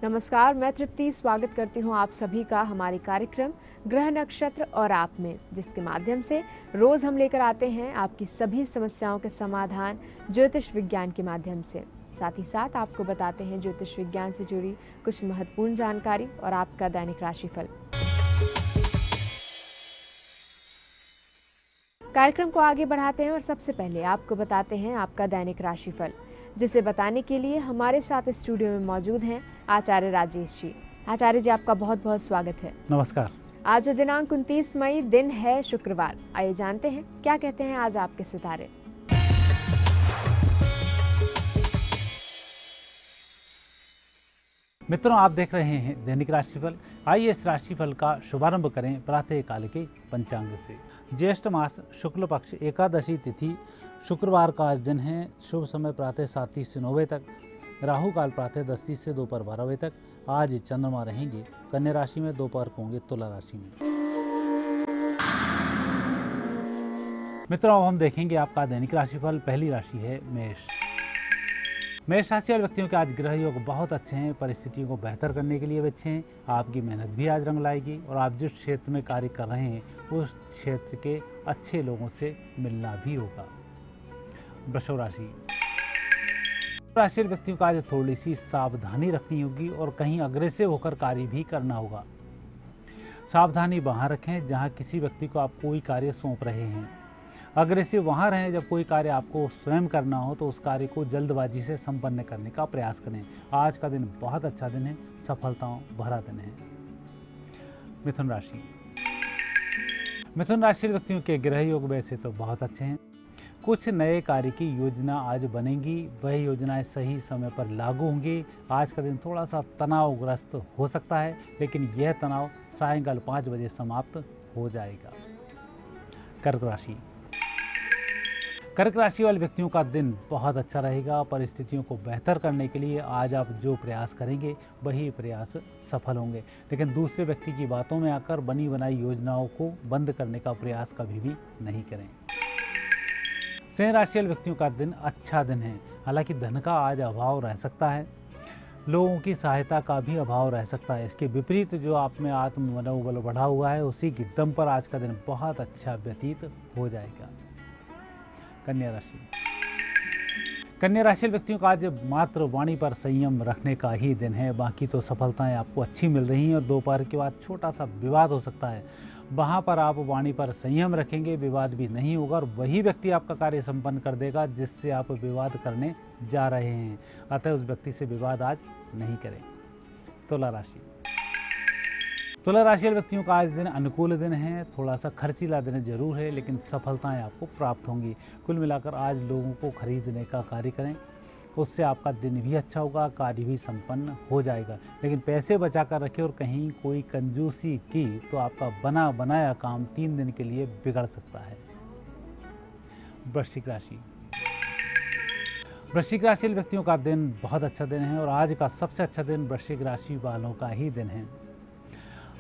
नमस्कार, मैं तृप्ति स्वागत करती हूँ आप सभी का हमारे कार्यक्रम ग्रह नक्षत्र और आप में, जिसके माध्यम से रोज हम लेकर आते हैं आपकी सभी समस्याओं के समाधान ज्योतिष विज्ञान के माध्यम से। साथ ही साथ आपको बताते हैं ज्योतिष विज्ञान से जुड़ी कुछ महत्वपूर्ण जानकारी और आपका दैनिक राशिफल। कार्यक्रम को आगे बढ़ाते हैं और सबसे पहले आपको बताते हैं आपका दैनिक राशिफल, जिसे बताने के लिए हमारे साथ स्टूडियो में मौजूद हैं आचार्य राजेश जी। आचार्य जी, आपका बहुत बहुत स्वागत है। नमस्कार। आज दिनांक 29 मई, दिन है शुक्रवार। आइए जानते हैं क्या कहते हैं आज आपके सितारे। मित्रों, आप देख रहे हैं दैनिक राशिफल। आइए इस राशिफल का शुभारंभ करें प्रातः काल के पंचांग से। ज्येष्ठ मास शुक्ल पक्ष एकादशी तिथि शुक्रवार का आज दिन है। शुभ समय प्रातः 7:30 से 9 बजे तक, राहु काल प्रातः 10:30 से दोपहर 12 बजे तक। आज चंद्रमा रहेंगे कन्या राशि में, दोपहर को होंगे तुला राशि में। मित्रों, अब हम देखेंगे आपका दैनिक राशिफल। पहली राशि है मेष। मेष राशि वाले व्यक्तियों के आज ग्रह योग बहुत अच्छे हैं। परिस्थितियों को बेहतर करने के लिए भी अच्छे हैं। आपकी मेहनत भी आज रंग लाएगी और आप जिस क्षेत्र में कार्य कर रहे हैं उस क्षेत्र के अच्छे लोगों से मिलना भी होगा। वृषभ राशि वाले व्यक्तियों को आज थोड़ी सी सावधानी रखनी होगी और कहीं अग्रेसिव होकर कार्य भी करना होगा। सावधानी वहां रखें जहां किसी व्यक्ति को आप कोई कार्य सौंप रहे हैं। अग्रेसिव वहाँ रहें जब कोई कार्य आपको स्वयं करना हो, तो उस कार्य को जल्दबाजी से संपन्न करने का प्रयास करें। आज का दिन बहुत अच्छा दिन है, सफलताओं भरा दिन है। मिथुन राशि। मिथुन राशि व्यक्तियों के ग्रह योग वैसे तो बहुत अच्छे हैं। कुछ नए कार्य की योजना आज बनेगी, वही योजनाएं सही समय पर लागू होंगी। आज का दिन थोड़ा सा तनावग्रस्त हो सकता है, लेकिन यह तनाव सायंकाल 5 बजे समाप्त हो जाएगा। कर्क राशि। कर्क राशि वाले व्यक्तियों का दिन बहुत अच्छा रहेगा। परिस्थितियों को बेहतर करने के लिए आज आप जो प्रयास करेंगे वही प्रयास सफल होंगे, लेकिन दूसरे व्यक्ति की बातों में आकर बनी बनाई योजनाओं को बंद करने का प्रयास कभी भी नहीं करें। सिंह राशि वाले व्यक्तियों का दिन अच्छा दिन है। हालांकि धन का आज अभाव रह सकता है, लोगों की सहायता का भी अभाव रह सकता है। इसके विपरीत जो आप में आत्म मनोबल बढ़ा हुआ है, उसी की दम पर आज का दिन बहुत अच्छा व्यतीत हो जाएगा। कन्या राशि। कन्या राशि व्यक्तियों का आज मात्र वाणी पर संयम रखने का ही दिन है। बाकी तो सफलताएं आपको अच्छी मिल रही हैं और दोपहर के बाद छोटा सा विवाद हो सकता है, वहां पर आप वाणी पर संयम रखेंगे, विवाद भी नहीं होगा और वही व्यक्ति आपका कार्य संपन्न कर देगा जिससे आप विवाद करने जा रहे हैं। अतः उस व्यक्ति से विवाद आज नहीं करें। तुला राशि। तुला राशि व्यक्तियों का आज दिन अनुकूल दिन है। थोड़ा सा खर्चीला दिन जरूर है, लेकिन सफलताएं आपको प्राप्त होंगी। कुल मिलाकर आज लोगों को खरीदने का कार्य करें, उससे आपका दिन भी अच्छा होगा, कार्य भी संपन्न हो जाएगा। लेकिन पैसे बचा कर रखें और कहीं कोई कंजूसी की तो आपका बना बनाया काम 3 दिन के लिए बिगड़ सकता है। वृश्चिक राशि। वृश्चिक राशि व्यक्तियों का दिन बहुत अच्छा दिन है और आज का सबसे अच्छा दिन वृश्चिक राशि वालों का ही दिन है।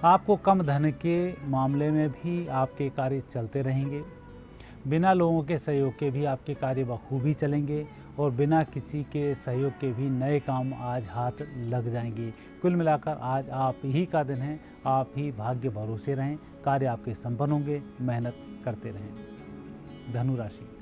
आपको कम धन के मामले में भी आपके कार्य चलते रहेंगे। बिना लोगों के सहयोग के भी आपके कार्य बखूबी चलेंगे और बिना किसी के सहयोग के भी नए काम आज हाथ लग जाएंगे। कुल मिलाकर आज आप ही का दिन है। आप ही भाग्य भरोसे रहें, कार्य आपके संपन्न होंगे, मेहनत करते रहें। धनु राशि।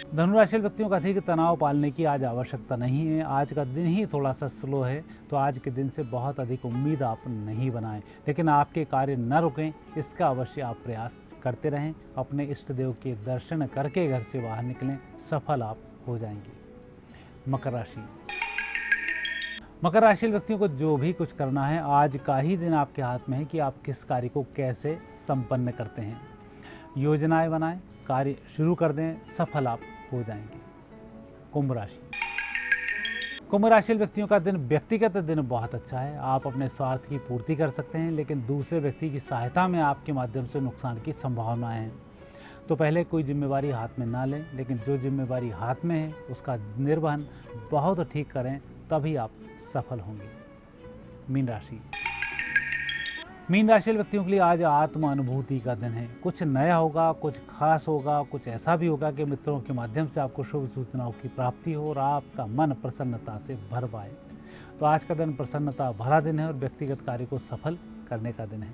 धनुराशि व्यक्तियों का अधिक तनाव पालने की आज आवश्यकता नहीं है। आज का दिन ही थोड़ा सा स्लो है, तो आज के दिन से बहुत अधिक उम्मीद आप नहीं बनाएं, लेकिन आपके कार्य न रुकें, इसका अवश्य आप प्रयास करते रहें। अपने इष्ट देव के दर्शन करके घर से बाहर निकलें, सफल आप हो जाएंगे। मकर राशि। मकर राशि व्यक्तियों को जो भी कुछ करना है, आज का ही दिन आपके हाथ में है कि आप किस कार्य को कैसे संपन्न करते हैं। योजनाएं बनाएं, कार्य शुरू कर दें, सफल आप हो जाएंगे। कुंभ राशि। कुंभ राशि व्यक्तियों का दिन व्यक्तिगत दिन बहुत अच्छा है। आप अपने स्वार्थ की पूर्ति कर सकते हैं, लेकिन दूसरे व्यक्ति की सहायता में आपके माध्यम से नुकसान की संभावनाएं हैं। तो पहले कोई जिम्मेवारी हाथ में ना लें, लेकिन जो जिम्मेवारी हाथ में है उसका निर्वहन बहुत ठीक करें, तभी आप सफल होंगे। मीन राशि। मीन राशि व्यक्तियों के लिए आज आत्म अनुभूति का दिन है। कुछ नया होगा, कुछ खास होगा, कुछ ऐसा भी होगा कि मित्रों के माध्यम से आपको शुभ सूचनाओं की प्राप्ति हो और आपका मन प्रसन्नता से भर पाए। तो आज का दिन प्रसन्नता भरा दिन है और व्यक्तिगत कार्य को सफल करने का दिन है।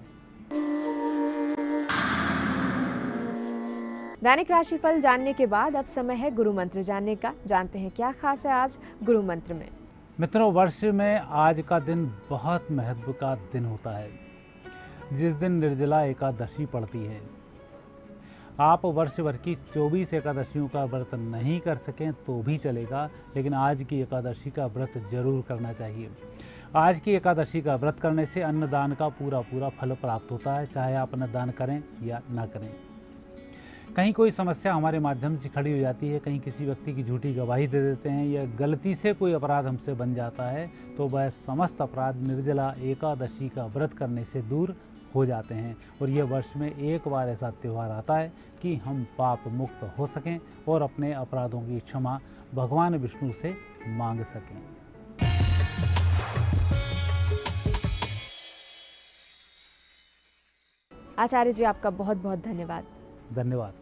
दैनिक राशिफल जानने के बाद अब समय है गुरु मंत्र जानने का। जानते हैं क्या खास है आज गुरु मंत्र में। मित्रों, वर्ष में आज का दिन बहुत महत्व का दिन होता है, जिस दिन निर्जला एकादशी पड़ती है। आप वर्ष भर की 24 एकादशियों का व्रत नहीं कर सकें तो भी चलेगा, लेकिन आज की एकादशी का व्रत जरूर करना चाहिए। आज की एकादशी का व्रत करने से अन्नदान का पूरा फल प्राप्त होता है, चाहे आप अन्नदान करें या ना करें। कहीं कोई समस्या हमारे माध्यम से खड़ी हो जाती है, कहीं किसी व्यक्ति की झूठी गवाही दे देते हैं या गलती से कोई अपराध हमसे बन जाता है, तो वह समस्त अपराध निर्जला एकादशी का व्रत करने से दूर हो जाते हैं। और यह वर्ष में एक बार ऐसा त्यौहार आता है कि हम पाप मुक्त हो सकें और अपने अपराधों की क्षमा भगवान विष्णु से मांग सकें। आचार्य जी, आपका बहुत बहुत धन्यवाद। धन्यवाद।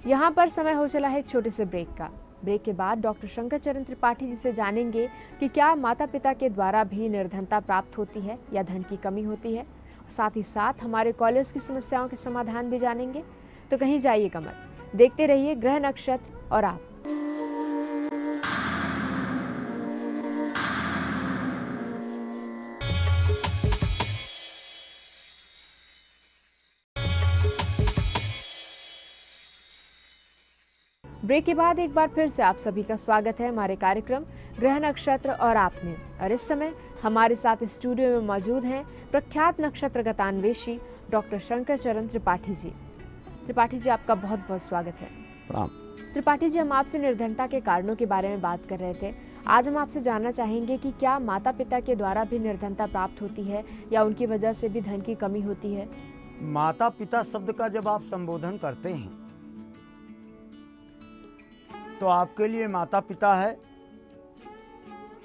यहाँ पर समय हो चला है एक छोटे से ब्रेक का। ब्रेक के बाद डॉक्टर शंकर चरण त्रिपाठी जी से जानेंगे कि क्या माता पिता के द्वारा भी निर्धनता प्राप्त होती है या धन की कमी होती है। साथ ही साथ हमारे कॉलर्स की समस्याओं के समाधान भी जानेंगे। तो कहीं जाइएगा मत, देखते रहिए ग्रह नक्षत्र और आप। ब्रेक के बाद एक बार फिर से आप सभी का स्वागत है हमारे कार्यक्रम ग्रह नक्षत्र और आप में। और इस समय हमारे साथ स्टूडियो में मौजूद हैं प्रख्यात नक्षत्र गतान्वेषी डॉक्टर शंकर चरण त्रिपाठी जी। त्रिपाठी जी, आपका बहुत बहुत स्वागत है। प्रणाम। त्रिपाठी जी, हम आपसे निर्धनता के कारणों के बारे में बात कर रहे थे। आज हम आपसे जानना चाहेंगे कि क्या माता पिता के द्वारा भी निर्धनता प्राप्त होती है या उनकी वजह से भी धन की कमी होती है। माता पिता शब्द का जब आप संबोधन करते हैं तो आपके लिए माता पिता है,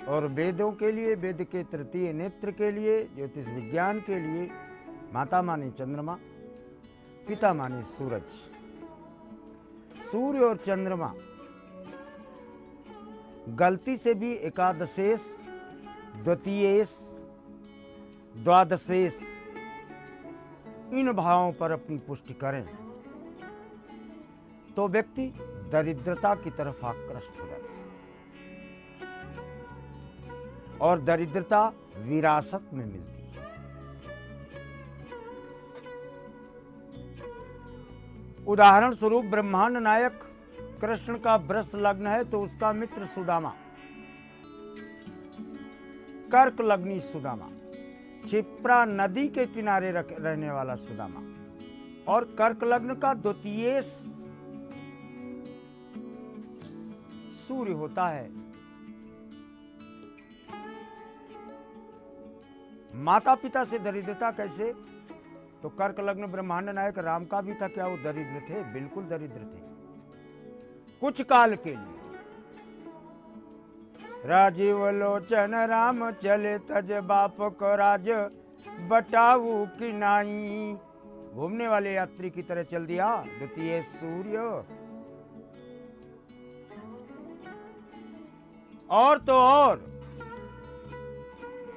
और वेदों के लिए, वेद के तृतीय नेत्र के लिए, ज्योतिष विज्ञान के लिए माता माने चंद्रमा, पिता माने सूरज। सूर्य और चंद्रमा गलती से भी एकादशेश, द्वितीयेश, द्वादशेश इन भावों पर अपनी पुष्टि करें तो व्यक्ति दरिद्रता की तरफ आकृष्ट हो जाता है, और दरिद्रता विरासत में मिलती है। उदाहरण स्वरूप ब्रह्मांड नायक कृष्ण का वृष लग्न है तो उसका मित्र सुदामा, कर्क लग्नी सुदामा, क्षिप्रा नदी के किनारे रहने वाला सुदामा, और कर्क लग्न का द्वितीयेश सूर्य होता है। माता पिता से दरिद्रता कैसे? तो कर्क लग्न ब्रह्मांड नायक राम का भी था। क्या वो दरिद्र थे? बिल्कुल दरिद्र थे, कुछ काल के लिए। राजीव लोचन राम चले तज बाप को राज बटाऊ की नाई। घूमने वाले यात्री की तरह चल दिया द्वितीय सूर्य। और तो और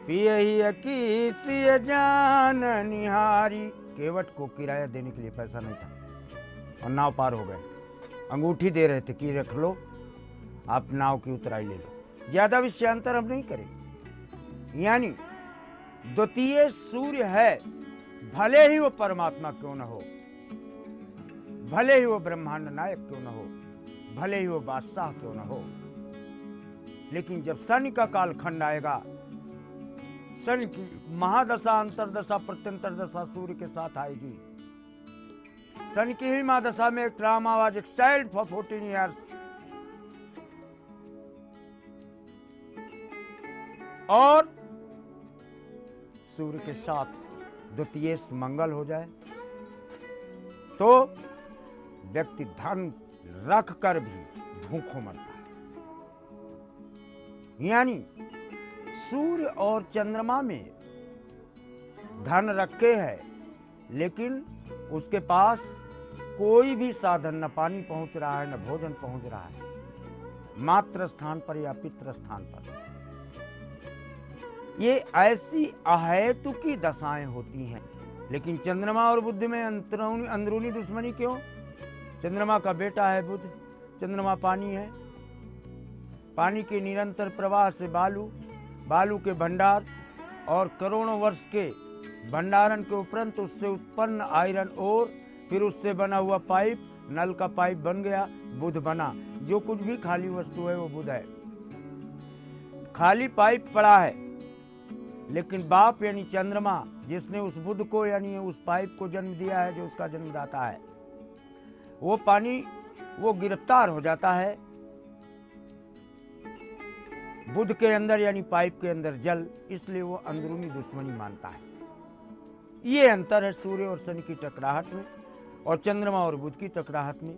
पिए ही की सिय जान निहारी। केवट को किराया देने के लिए पैसा नहीं था और नाव पार हो गए। अंगूठी दे रहे थे कि रख लो, आप नाव की उतराई ले लो। ज्यादा विषयांतर हम नहीं करेंगे। यानी द्वितीय सूर्य है, भले ही वो परमात्मा क्यों न हो, भले ही वो ब्रह्मांड नायक क्यों न हो, भले ही वो बादशाह क्यों न हो, लेकिन जब शनि का कालखंड आएगा, शनि की महादशा, अंतरदशा, प्रत्यंतर दशा सूर्य के साथ आएगी। शनि की ही महादशा में एक drama was exiled for 14 years, और सूर्य के साथ द्वितीय मंगल हो जाए तो व्यक्ति धन रख कर भी भूखों मरता है। यानी सूर्य और चंद्रमा में धन रखे है, लेकिन उसके पास कोई भी साधन, न पानी पहुंच रहा है, न भोजन पहुंच रहा है, मातृ स्थान पर या पितृ स्थान पर। ये ऐसी अहेतु की दशाएं होती हैं। लेकिन चंद्रमा और बुध में अंदरूनी दुश्मनी क्यों? चंद्रमा का बेटा है बुध, चंद्रमा पानी है, पानी के निरंतर प्रवाह से बालू के भंडार और करोड़ों वर्ष के भंडारण के उपरांत उससे उत्पन्न आयरन और फिर उससे बना हुआ पाइप, नल का पाइप बन गया, बुध बना। जो कुछ भी खाली वस्तु है वो बुध है। खाली पाइप पड़ा है, लेकिन बाप यानी चंद्रमा जिसने उस बुध को यानी उस पाइप को जन्म दिया है, जो उसका जन्मदाता है, वो पानी वो गिरफ्तार हो जाता है बुध के अंदर यानी पाइप के अंदर जल, इसलिए वो अंदरूनी दुश्मनी मानता है। ये अंतर है सूर्य और शनि की टकराहट में और चंद्रमा और बुध की टकराहट में।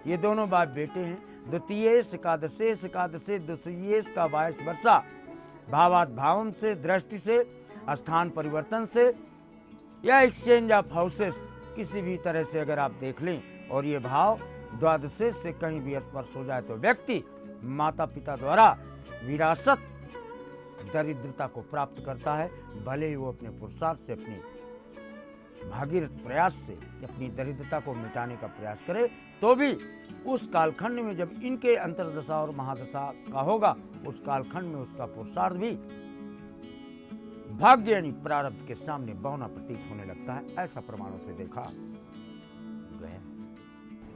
ये दोनों बाप बेटे हैं। द्वितीयेश एकादशेश एकादशे द्वितीयेश का वायस वर्षा, भावात भावम से, दृष्टि से, स्थान परिवर्तन से या एक्सचेंज ऑफ हाउसेस, किसी भी तरह से अगर आप देख लें और ये भाव द्वादशेश से कहीं भी स्पर्श हो जाए तो व्यक्ति माता पिता द्वारा विरासत दरिद्रता को प्राप्त करता है। भले ही वो अपने पुरुषार्थ से, अपनी भागीरथ प्रयास से अपनी दरिद्रता को मिटाने का प्रयास करे, तो भी उस कालखंड में जब इनके अंतर्दशा और महादशा का होगा, उस कालखंड में उसका पुरुषार्थ भी भाग्य यानी प्रारब्ध के सामने बौना प्रतीत होने लगता है। ऐसा प्रमाणों से देखा गया।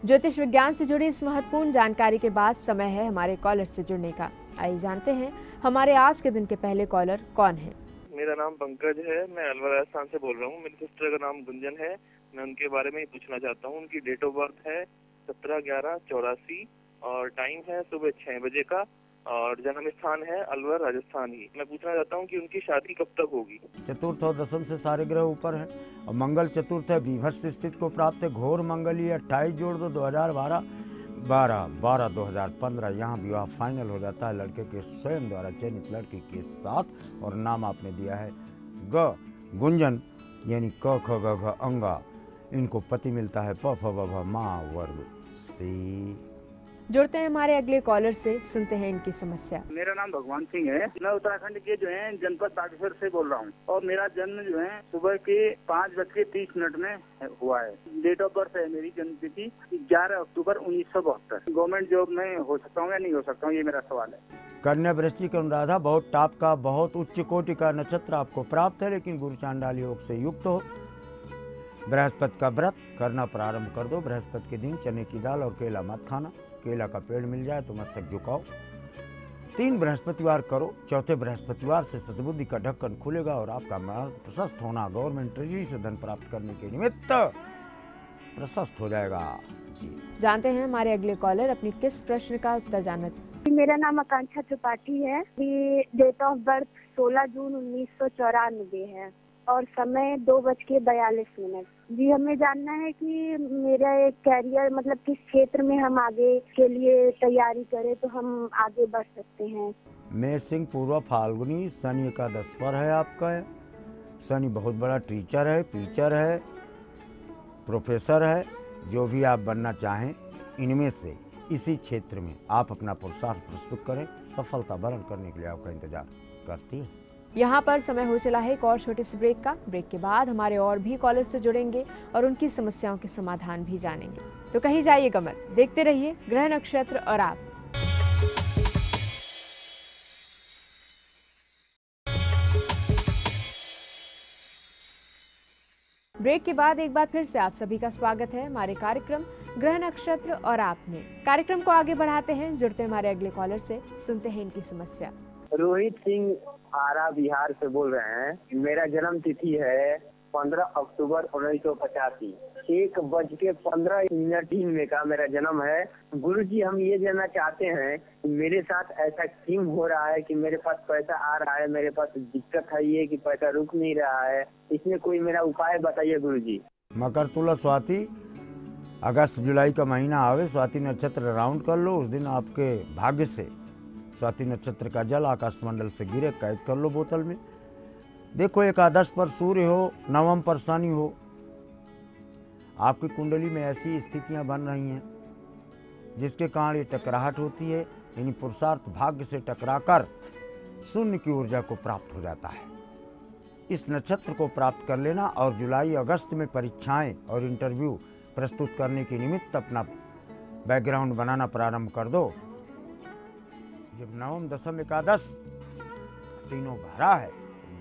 ज्योतिष विज्ञान से जुड़ी इस महत्वपूर्ण जानकारी के बाद समय है हमारे कॉलर से जुड़ने का। आइए जानते हैं हमारे आज के दिन के पहले कॉलर कौन है। मेरा नाम पंकज है, मैं अलवर राजस्थान से बोल रहा हूँ। मेरी सिस्टर का नाम गुंजन है। मैं उनके बारे में ही पूछना चाहता हूँ। उनकी डेट ऑफ बर्थ है 17/11/84 और टाइम है सुबह 6 बजे का और जन्म स्थान है अलवर राजस्थान ही। मैं पूछना चाहता हूँ कि उनकी शादी कब तक होगी। चतुर्थ और दशम से सारे ग्रह ऊपर हैं और मंगल चतुर्थ है, बीभत्स स्थिति को प्राप्त है। घोर मंगली 28 जोड़ दो 2012-12-2015 यहाँ विवाह फाइनल हो जाता है लड़के के स्वयं द्वारा चयनित लड़की के साथ। और नाम आपने दिया है गुंजन यानी क ख ग घ अंगा। इनको पति मिलता है प फ ब भ मा वर्ग से। जुड़ते हैं हमारे अगले कॉलर से, सुनते हैं इनकी समस्या। मेरा नाम भगवान सिंह है। मैं उत्तराखंड के जो है जनपद बागेश्वर से बोल रहा हूँ और मेरा जन्म जो है सुबह के 5:30 में हुआ है। डेट ऑफ बर्थ है मेरी जन्म तिथि 11 अक्टूबर 1972। गवर्नमेंट जॉब में हो सकता हूँ या नहीं हो सकता हूँ, ये मेरा सवाल है। कन्या वृश्चिक अनुराधा बहुत टॉप का, बहुत उच्च कोटि का नक्षत्र आपको प्राप्त है, लेकिन गुरु चांडाल योग से युक्त हो। बृहस्पति का व्रत करना प्रारंभ कर दो। बृहस्पति के दिन चने की दाल और केला मत खाना। केला का पेड़ मिल जाए तो मस्तक झुकाओ। 3 बृहस्पतिवार करो। चौथे बृहस्पतिवार से सद्बुद्धि का ढक्कन खुलेगा और आपका मार्ग प्रशस्त होना, गवर्नमेंट ट्रेजरी से धन प्राप्त करने के निमित्त प्रशस्त हो जाएगा। जी जानते हैं हमारे अगले कॉलर अपनी किस प्रश्न का उत्तर जानना चाहते। मेरा नाम आकांक्षा त्रिपाठी है। डेट ऑफ बर्थ 16 जून 1994 है और समय 2:42। जी हमें जानना है कि मेरा एक कैरियर मतलब किस क्षेत्र में हम आगे के लिए तैयारी करें तो हम आगे बढ़ सकते हैं। मेष सिंह पूर्व फाल्गुनी, शनि का 10 पर है आपका है। शनि बहुत बड़ा टीचर है, टीचर है, प्रोफेसर है। जो भी आप बनना चाहें इनमें से इसी क्षेत्र में आप अपना पुरुषार्थ प्रस्तुत करें। सफलता वर्ण करने के लिए आपका इंतजार करती है। यहाँ पर समय हो चला है एक और छोटे से ब्रेक का। ब्रेक के बाद हमारे और भी कॉलर से जुड़ेंगे और उनकी समस्याओं के समाधान भी जानेंगे। तो कहीं जाइएगा मत, देखते रहिए ग्रह नक्षत्र और आप। ब्रेक के बाद एक बार फिर से आप सभी का स्वागत है हमारे कार्यक्रम ग्रह नक्षत्र और आप में। कार्यक्रम को आगे बढ़ाते हैं, जुड़ते हैं हमारे अगले कॉलर से, सुनते हैं इनकी समस्या। रोहित सिंह आरा बिहार से बोल रहे हैं। मेरा जन्म तिथि है 15 अक्टूबर 1985। 1:15 में का मेरा जन्म है। गुरुजी हम ये जानना चाहते हैं कि मेरे साथ ऐसा क्यों हो रहा है कि मेरे पास पैसा आ रहा है, मेरे पास दिक्कत है ये कि पैसा रुक नहीं रहा है। इसमें कोई मेरा उपाय बताइए गुरुजी। मकर तुला स्वाति अगस्त जुलाई का महीना आवे, स्वाति नक्षत्र राउंड कर लो। उस दिन आपके भाग्य से स्वाति नक्षत्र का जल आकाश मंडल से गिरे, कैद कर लो बोतल में। देखो एकादश पर सूर्य हो, नवम पर शनि हो, आपकी कुंडली में ऐसी स्थितियां बन रही हैं जिसके कारण ये टकराहट होती है। यानी पुरुषार्थ भाग्य से टकराकर शून्य की ऊर्जा को प्राप्त हो जाता है। इस नक्षत्र को प्राप्त कर लेना और जुलाई अगस्त में परीक्षाएं और इंटरव्यू प्रस्तुत करने के निमित्त अपना बैकग्राउंड बनाना प्रारंभ कर दो। जब नवम दशम एकादश तीनों भरा है,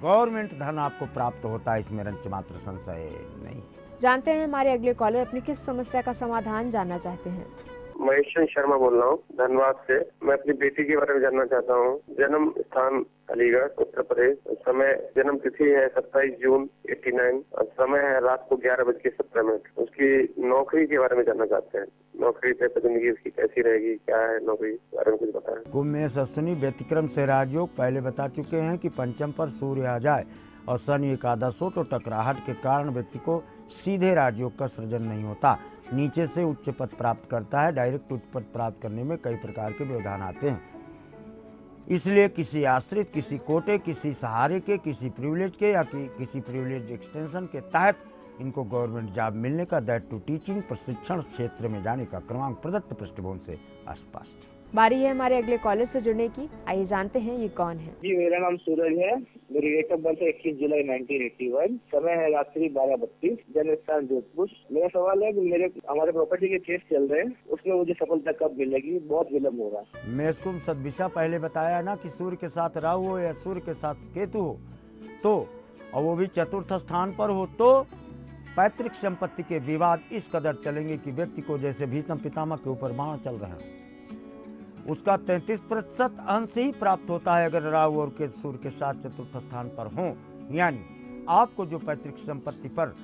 गवर्नमेंट धन आपको प्राप्त होता है, इसमें रंच मात्र संशय नहीं। जानते हैं हमारे अगले कॉलर अपनी किस समस्या का समाधान जानना चाहते हैं। महेश शर्मा बोल रहा हूँ धनबाद से। मैं अपनी बेटी के बारे में जानना चाहता हूँ। जन्म स्थान अलीगढ़ उत्तर प्रदेश, समय जन्म तिथि है 27 जून 89 और समय है रात को 11:17। उसकी नौकरी के बारे में जानना चाहते हैं। नौकरी पे जिंदगी उसकी कैसी रहेगी, क्या है नौकरी के बारे में कुछ बताएं। कुंभ में अश्विनी व्यतिक्रम से राजयोग पहले बता चुके हैं कि पंचम पर सूर्य आ जाए और शनि एकादश हो तो टकराहट के कारण व्यक्ति को सीधे राजयोग का सृजन नहीं होता, नीचे से उच्च पद प्राप्त करता है। डायरेक्ट उच्च पद प्राप्त करने में कई प्रकार के व्यवधान आते हैं, इसलिए किसी आश्रित, किसी कोटे, किसी सहारे के, किसी प्रिविलेज के या किसी प्रिविलेज एक्सटेंशन के तहत इनको गवर्नमेंट जॉब मिलने का, दैट टू टीचिंग प्रशिक्षण क्षेत्र में जाने का क्रमांक प्रदत्त पृष्ठभूमि से स्पष्ट। बारी है हमारे अगले कॉलर से जुड़ने की। आइए जानते हैं ये कौन है। जी मेरा नाम सूरज है। मेरी डेट ऑफ बर्थ है 21 जुलाई 1981। समय है रात्रि 12:32। जन्म स्थान जोधपुर। मेरा सवाल है कि हमारे प्रॉपर्टी के केस चल रहे हैं, उसमें मुझे सफलता कब मिलेगी? बहुत विलम्ब हो रहा है। मैं इसको सददिशा पहले बताया ना कि सूर्य के साथ राहु हो या सूर्य के साथ केतु हो तो, और वो भी चतुर्थ स्थान पर हो तो पैतृक संपत्ति के विवाद इस कदर चलेंगे कि व्यक्ति को जैसे भीष्म पितामह के ऊपर बाण चल रहा है, उसका 33% अंश ही प्राप्त होता है अगर राहु और केतु सूर्य के साथ चतुर्थ स्थान पर हों। यानी आपको जो पैतृक संपत्ति पर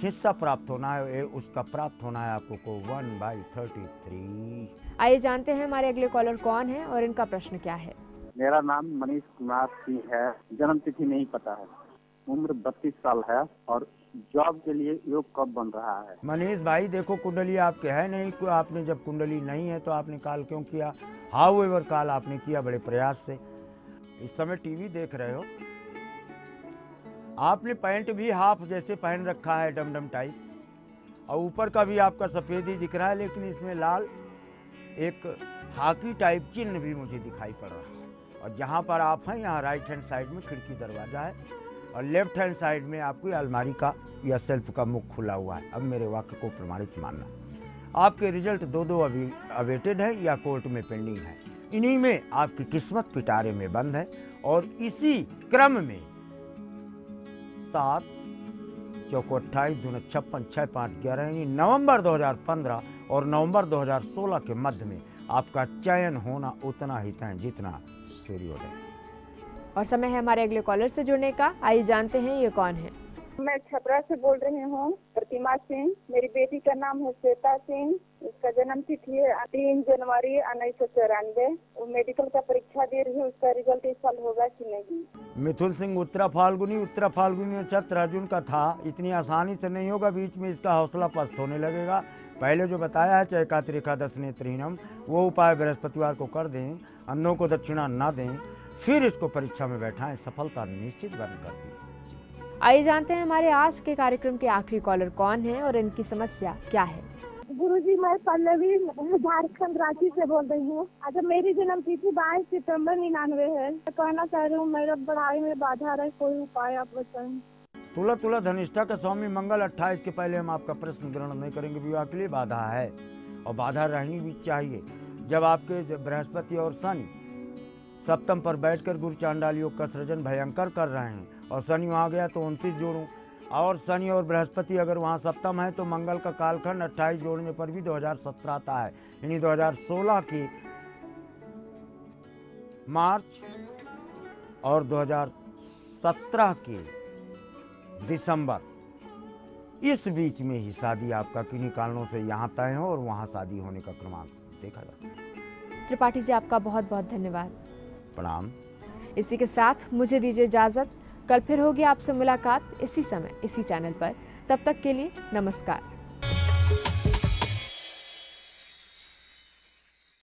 हिस्सा प्राप्त होना है उसका प्राप्त होना है आपको को 1/33। आइए जानते हैं हमारे अगले कॉलर कौन है और इनका प्रश्न क्या है। मेरा नाम मनीष कुमार सिंह है। जन्म तिथि नहीं पता है। उम्र 32 साल है और जॉब के लिए योग कब बन रहा है? मनीष भाई देखो, कुंडली आपके है नहीं, आपने जब कुंडली नहीं है तो आपने काल क्यों किया? हाउ एवर काल आपने किया बड़े प्रयास से। इस समय टीवी देख रहे हो, आपने पैंट भी हाफ जैसे पहन रखा है, डमडम टाइप, और ऊपर का भी आपका सफेद ही दिख रहा है, लेकिन इसमें लाल एक हॉकी टाइप चिन्ह भी मुझे दिखाई पड़ रहा है। और जहाँ पर आप हैं यहाँ राइट हैंड साइड में खिड़की दरवाजा है और लेफ्ट हैंड साइड में आपकी अलमारी का या सेल्फ का मुख खुला हुआ है। अब मेरे वाक्य को प्रमाणित मानना। आपके रिजल्ट दो अभी अवेटेड है या कोर्ट में पेंडिंग है। इन्हीं में आपकी किस्मत पिटारे में बंद है और इसी क्रम में 7 चौको 28 दूना 56 6 5 11 यानी नवंबर 2015 और नवंबर 2016 के मध्य में आपका चयन होना उतना ही तय जितना सूर्योदय। और समय है हमारे अगले कॉलर से जुड़ने का। आइए जानते हैं ये कौन है। मैं छपरा से बोल रही हूँ, प्रतिमा सिंह। मेरी बेटी का नाम है श्वेता सिंह। उसका जन्म तिथि है 3 जनवरी 1994। वो मेडिकल का परीक्षा दे रही है, उसका रिजल्ट इस साल होगा कि नहीं? मिथुन सिंह उत्तरा फाल्गुनी नक्षत्र अर्जुन का था। इतनी आसानी से नहीं होगा, बीच में इसका हौसला पस्त होने लगेगा। पहले जो बताया है चैकातिर एकादश नेत्रहीनम, वो उपाय बृहस्पतिवार को कर दें, अन्नों को दक्षिणा न दें, फिर इसको परीक्षा में बैठाएं, सफलता निश्चित बन कर दी। आइए जानते हैं हमारे आज के कार्यक्रम के आखिरी कॉलर कौन है और इनकी समस्या क्या है। गुरुजी, मैं पल्लवी झारखंड रांची से बोल रही हूँ। अच्छा, मेरी जन्म तिथि 22 सितंबर 99 है। मैं कहना चाह रही हूँ मेरा पढ़ाई में बाधा रहे, कोई उपाय आप बताएं। तुला धनिष्ठा का स्वामी मंगल 28 के पहले हम आपका प्रश्न ग्रहण नहीं करेंगे। विवाह के लिए बाधा है और बाधा रहनी भी चाहिए। जब आपके बृहस्पति और शनि सप्तम पर बैठकर गुरु चांडाल योग का सृजन भयंकर कर रहे हैं और शनि वहाँ गया तो 29 जोड़ों, और शनि और बृहस्पति अगर वहाँ सप्तम है तो मंगल का कालखंड 28 जोड़ने पर भी 2017 आता है। यानी 2016 की मार्च और 2017 के दिसंबर, इस बीच में ही शादी आपका किन्हीं कारणों से यहाँ तय हो और वहाँ शादी होने का क्रमांक देखा जाता है। त्रिपाठी जी, आपका बहुत बहुत धन्यवाद। प्रणाम। इसी के साथ मुझे दीजिए इजाजत। कल फिर होगी आपसे मुलाकात इसी समय इसी चैनल पर। तब तक के लिए नमस्कार।